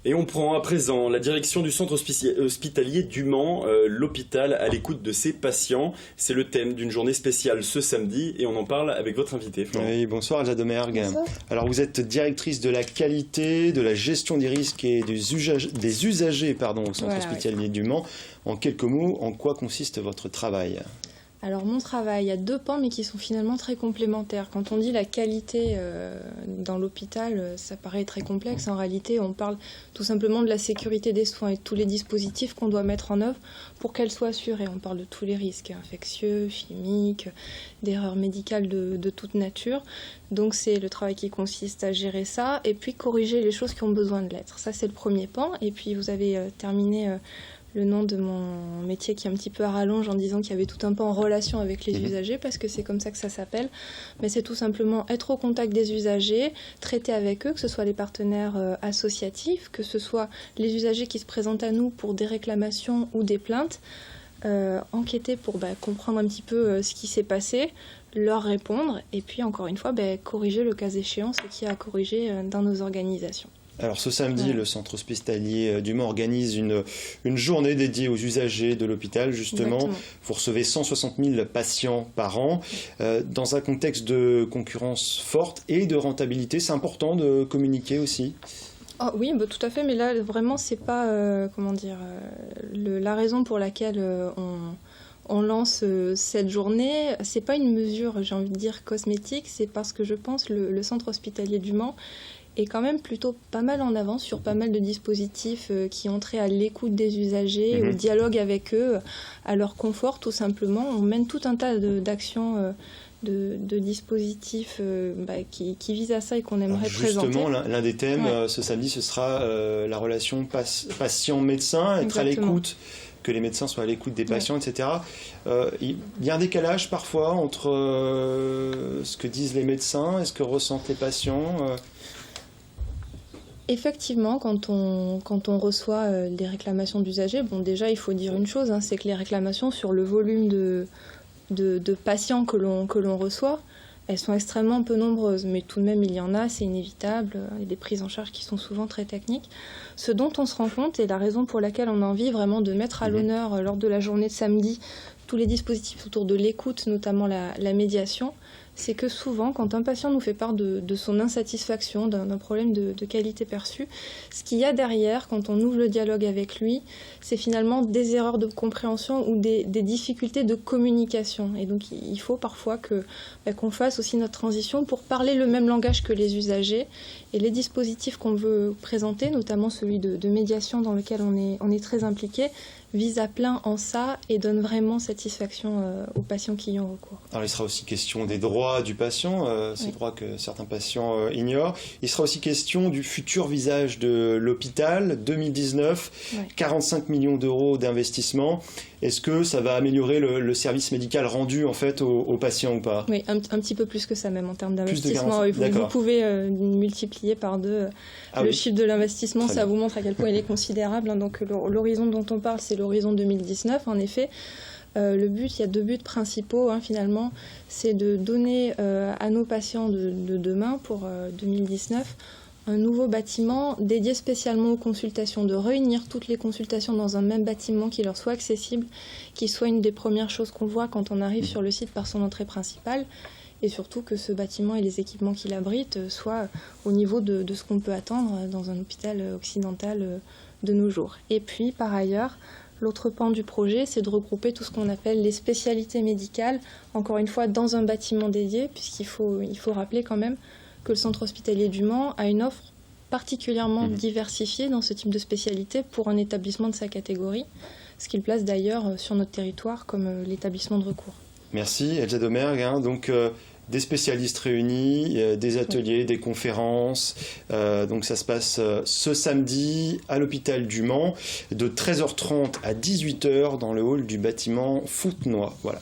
Et on prend à présent la direction du centre hospitalier du Mans, l'hôpital à l'écoute de ses patients. C'est le thème d'une journée spéciale ce samedi et on en parle avec votre invité, Florent. Oui, bonsoir Elsa Domergue. Bonsoir. Alors vous êtes directrice de la qualité, de la gestion des risques et des usagers au centre hospitalier du Mans. En quelques mots, en quoi consiste votre travail ? Alors mon travail, il y a deux pans mais qui sont finalement très complémentaires. Quand on dit la qualité dans l'hôpital, ça paraît très complexe. En réalité, on parle tout simplement de la sécurité des soins et de tous les dispositifs qu'on doit mettre en œuvre pour qu'elle soit assurée. On parle de tous les risques infectieux, chimiques, d'erreurs médicales de toute nature. Donc c'est le travail qui consiste à gérer ça et puis corriger les choses qui ont besoin de l'être. Ça c'est le premier pan. Et puis vous avez terminé le nom de mon métier qui est un petit peu à rallonge en disant qu'il y avait tout un peu en relation avec les usagers parce que c'est comme ça que ça s'appelle. Mais c'est tout simplement être au contact des usagers, traiter avec eux, que ce soit les partenaires associatifs, que ce soit les usagers qui se présentent à nous pour des réclamations ou des plaintes, enquêter pour comprendre un petit peu ce qui s'est passé, leur répondre et puis encore une fois corriger le cas échéant ce qu'il y a à corriger dans nos organisations. Alors ce samedi, le centre hospitalier du Mans organise une journée dédiée aux usagers de l'hôpital, justement. Exactement. Vous recevez 160 000 patients par an. Dans un contexte de concurrence forte et de rentabilité, c'est important de communiquer aussi. Oh, oui, tout à fait, mais là vraiment c'est pas la raison pour laquelle on lance cette journée. C'est pas une mesure, j'ai envie de dire, cosmétique, c'est parce que je pense le centre hospitalier du Mans est quand même plutôt pas mal en avance sur pas mal de dispositifs qui ont trait à l'écoute des usagers, au dialogue avec eux, à leur confort tout simplement. On mène tout un tas d'actions, de dispositifs qui visent à ça et qu'on aimerait présenter. Justement, l'un des thèmes ce samedi, ce sera la relation patient-médecin, être à l'écoute, que les médecins soient à l'écoute des patients, etc. Il y a un décalage parfois entre ce que disent les médecins et ce que ressentent les patients. Effectivement, quand on reçoit des réclamations d'usagers, déjà il faut dire une chose, c'est que les réclamations sur le volume de patients que l'on reçoit, elles sont extrêmement peu nombreuses, mais tout de même il y en a, c'est inévitable, il y a des prises en charge qui sont souvent très techniques. Ce dont on se rend compte et la raison pour laquelle on a envie vraiment de mettre à l'honneur lors de la journée de samedi tous les dispositifs autour de l'écoute, notamment la médiation, c'est que souvent, quand un patient nous fait part de son insatisfaction, d'un problème de qualité perçue, ce qu'il y a derrière, quand on ouvre le dialogue avec lui, c'est finalement des erreurs de compréhension ou des difficultés de communication. Et donc, il faut parfois qu'on fasse aussi notre transition pour parler le même langage que les usagers. Et les dispositifs qu'on veut présenter, notamment celui de médiation dans lequel on est très impliqué, vise à plein en ça et donne vraiment satisfaction aux patients qui y ont recours. Alors il sera aussi question des droits du patient, ces droits que certains patients ignorent. Il sera aussi question du futur visage de l'hôpital, 2019, 45 millions d'euros d'investissement. Est-ce que ça va améliorer le service médical rendu en fait aux patients ou pas ? Oui, un petit peu plus que ça même en termes d'investissement. Vous pouvez multiplier par deux le chiffre de l'investissement, ça vous montre à quel point il est considérable. Donc l'horizon dont on parle, c'est l'horizon 2019 en effet. Le but, il y a deux buts principaux finalement, c'est de donner à nos patients de demain pour 2019 un nouveau bâtiment dédié spécialement aux consultations, de réunir toutes les consultations dans un même bâtiment qui leur soit accessible, qui soit une des premières choses qu'on voit quand on arrive sur le site par son entrée principale, et surtout que ce bâtiment et les équipements qu'il abrite soient au niveau de ce qu'on peut attendre dans un hôpital occidental de nos jours. Et puis par ailleurs, l'autre pan du projet, c'est de regrouper tout ce qu'on appelle les spécialités médicales, encore une fois dans un bâtiment dédié, puisqu'il faut rappeler quand même que le centre hospitalier du Mans a une offre particulièrement diversifiée dans ce type de spécialité pour un établissement de sa catégorie, ce qui le place d'ailleurs sur notre territoire comme l'établissement de recours. Merci Elsa Domergue. Donc des spécialistes réunis, des ateliers, des conférences. Donc ça se passe ce samedi à l'hôpital du Mans de 13h30 à 18h dans le hall du bâtiment Fontenoy. Voilà.